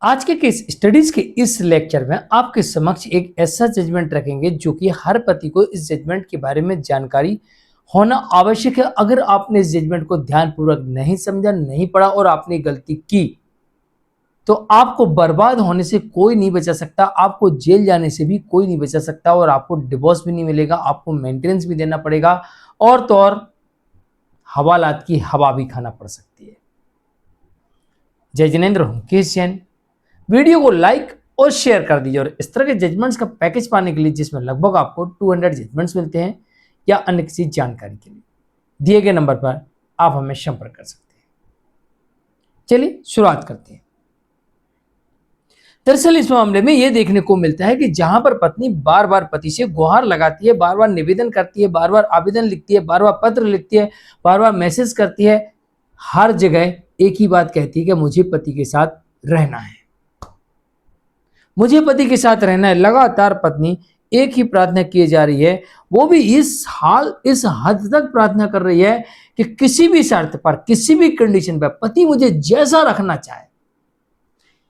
आज के case studies के इस लेक्चर में आपके समक्ष एक ऐसा जजमेंट रखेंगे जो कि हर पति को इस जजमेंट के बारे में जानकारी होना आवश्यक है। अगर आपने इस जजमेंट को ध्यानपूर्वक नहीं समझा, नहीं पढ़ा और आपने गलती की तो आपको बर्बाद होने से कोई नहीं बचा सकता, आपको जेल जाने से भी कोई नहीं बचा सकता और आपको डिवोर्स भी नहीं मिलेगा, आपको मेंटेनेंस भी देना पड़ेगा और तो और हवालात की हवा भी खाना पड़ सकती है। जय जिनेंद्र हूं केस जैन। वीडियो को लाइक और शेयर कर दीजिए और इस तरह के जजमेंट्स का पैकेज पाने के लिए जिसमें लगभग आपको 200 जजमेंट्स मिलते हैं या अन्य किसी जानकारी के लिए दिए गए नंबर पर आप हमें संपर्क कर सकते हैं। चलिए शुरुआत करते हैं। दरअसल इस मामले में यह देखने को मिलता है कि जहां पर पत्नी बार बार पति से गुहार लगाती है, बार बार निवेदन करती है, बार बार आवेदन लिखती है, बार बार पत्र लिखती है, बार बार मैसेज करती है, हर जगह एक ही बात कहती है कि मुझे पति के साथ रहना है, मुझे पति के साथ रहना है। लगातार पत्नी एक ही प्रार्थना किए जा रही है, वो भी इस हद तक प्रार्थना कर रही है कि किसी भी शर्त पर, किसी भी कंडीशन पर पति मुझे जैसा रखना चाहे,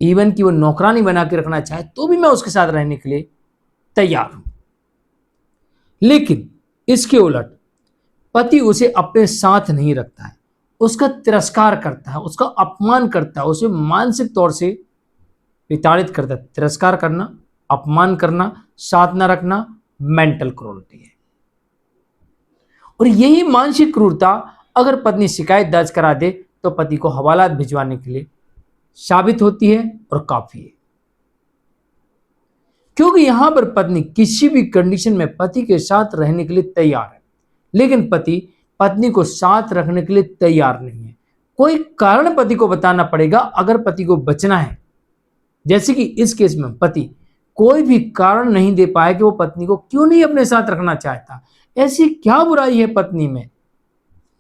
इवन कि वो नौकरानी बना के रखना चाहे तो भी मैं उसके साथ रहने के लिए तैयार हूं। लेकिन इसके उलट पति उसे अपने साथ नहीं रखता है, उसका तिरस्कार करता है, उसका अपमान करता है, उसे मानसिक तौर से विताड़ित करता है। तिरस्कार करना, अपमान करना, साथ न रखना मेंटल क्रूरता है। और यही मानसिक क्रूरता अगर पत्नी शिकायत दर्ज करा दे तो पति को हवालात भिजवाने के लिए साबित होती है और काफी है, क्योंकि यहां पर पत्नी किसी भी कंडीशन में पति के साथ रहने के लिए तैयार है, लेकिन पति पत्नी को साथ रखने के लिए तैयार नहीं है। कोई कारण पति को बताना पड़ेगा अगर पति को बचना है। जैसे कि इस केस में पति कोई भी कारण नहीं दे पाया कि वो पत्नी को क्यों नहीं अपने साथ रखना चाहता। ऐसी क्या बुराई है पत्नी में,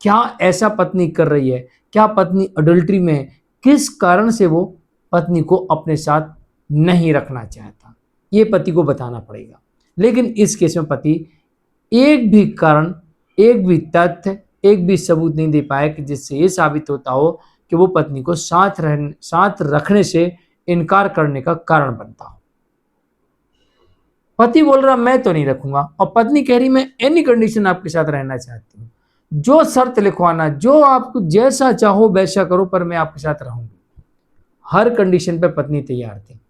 क्या ऐसा पत्नी कर रही है, क्या पत्नी अडल्ट्री में है, किस कारण से वो पत्नी को अपने साथ नहीं रखना चाहता, ये पति को बताना पड़ेगा। लेकिन इस केस में पति एक भी कारण, एक भी तथ्य, एक भी सबूत नहीं दे पाया कि जिससे ये साबित होता हो कि वो पत्नी को साथ रखने से इनकार करने का कारण बनता हो। पति बोल रहा मैं तो नहीं रखूंगा और पत्नी कह रही मैं एनी कंडीशन आपके साथ रहना चाहती हूँ, जो शर्त लिखवाना, जो आपको जैसा चाहो वैसा करो, पर मैं आपके साथ रहूंगी। हर कंडीशन पे पत्नी तैयार थी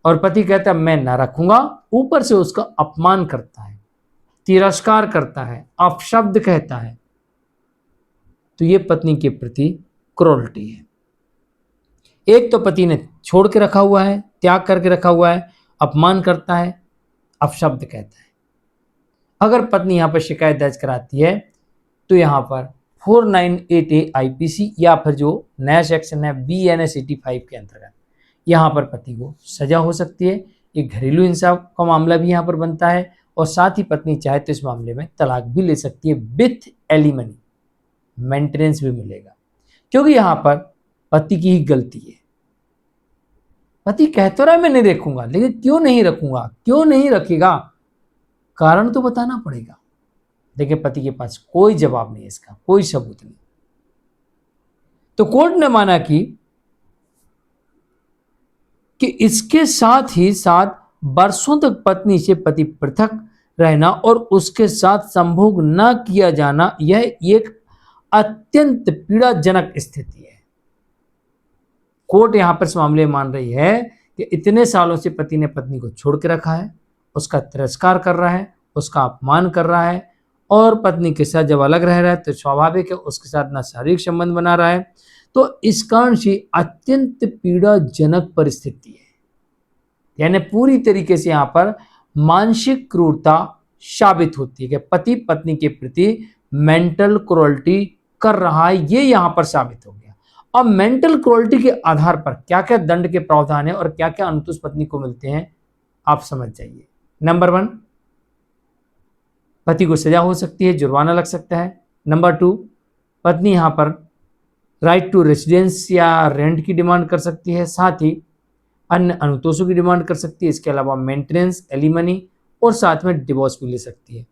और पति कहता है मैं ना रखूंगा, ऊपर से उसका अपमान करता है, तिरस्कार करता है, अपशब्द कहता है। तो ये पत्नी के प्रति क्रूरता है। एक तो पति ने छोड़ के रखा हुआ है, त्याग करके रखा हुआ है, अपमान करता है, अपशब्द कहता है। अगर पत्नी यहां पर शिकायत दर्ज कराती है तो यहां पर 498A IPC या फिर जो नया सेक्शन है BNS 85 के अंतर्गत यहां पर पति को सजा हो सकती है। एक घरेलू हिंसा का मामला भी यहां पर बनता है और साथ ही पत्नी चाहे तो इस मामले में तलाक भी ले सकती है विथ एलिमनी, मेंटेनेंस भी मिलेगा, क्योंकि यहां पर पति की ही गलती है। पति कह तो रहा मैं नहीं रखूंगा, लेकिन क्यों नहीं रखूंगा, क्यों नहीं रखेगा, कारण तो बताना पड़ेगा। देखिए पति के पास कोई जवाब नहीं है, इसका कोई सबूत नहीं। तो कोर्ट ने माना कि इसके साथ ही साथ वर्षों तक पत्नी से पति पृथक रहना और उसके साथ संभोग न किया जाना यह एक अत्यंत पीड़ाजनक स्थिति है। कोर्ट यहां पर इस मामले में मान रही है कि इतने सालों से पति ने पत्नी को छोड़ के रखा है, उसका तिरस्कार कर रहा है, उसका अपमान कर रहा है और पत्नी के साथ जब अलग रह रहा है तो स्वाभाविक है उसके साथ ना शारीरिक संबंध बना रहा है। तो इस कारण से अत्यंत पीड़ाजनक परिस्थिति है, यानी पूरी तरीके से यहां पर मानसिक क्रूरता साबित होती है कि पति पत्नी के प्रति मेंटल क्रूरल्टी कर रहा है, ये यहां पर साबित हो गया। अब मेंटल क्रूरल्टी के आधार पर क्या क्या दंड के प्रावधान है और क्या क्या अनुतुष्ट पत्नी को मिलते हैं आप समझ जाइए। नंबर 1, पति को सजा हो सकती है, जुर्माना लग सकता है। नंबर 2, पत्नी यहां पर राइट टू रेसिडेंस या रेंट की डिमांड कर सकती है, साथ ही अन्य अनुतोषों की डिमांड कर सकती है। इसके अलावा मेंटेनेंस, एलिमनी और साथ में डिवोर्स भी ले सकती है।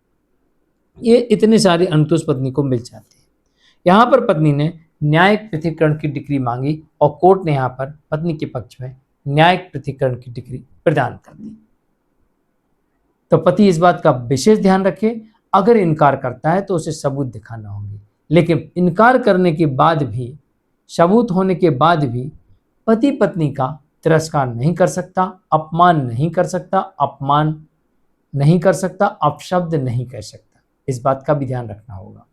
ये इतने सारे अनुतोष पत्नी को मिल जाते हैं। यहाँ पर पत्नी ने न्यायिक पृथक्करण की डिग्री मांगी और कोर्ट ने यहाँ पर पत्नी के पक्ष में न्यायिक पृथक्करण की डिग्री प्रदान कर दी। तो पति इस बात का विशेष ध्यान रखे, अगर इनकार करता है तो उसे सबूत दिखाना होंगे, लेकिन इनकार करने के बाद भी, सबूत होने के बाद भी पति पत्नी का तिरस्कार नहीं कर सकता, अपमान नहीं कर सकता, अपशब्द नहीं कह सकता। इस बात का भी ध्यान रखना होगा।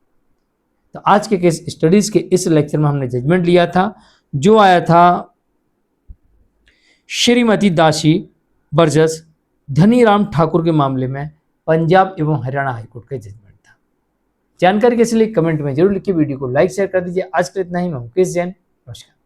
तो आज के केस स्टडीज के इस लेक्चर में हमने जजमेंट लिया था, जो आया था श्रीमती दासी वर्सेस धनीराम ठाकुर के मामले में पंजाब एवं हरियाणा हाईकोर्ट का जजमेंट था। जानकारी कैसे लगी कमेंट में जरूर लिखिए, वीडियो को लाइक शेयर कर दीजिए। आज के लिए इतना ही। मैं मुकेश जैन, नमस्कार।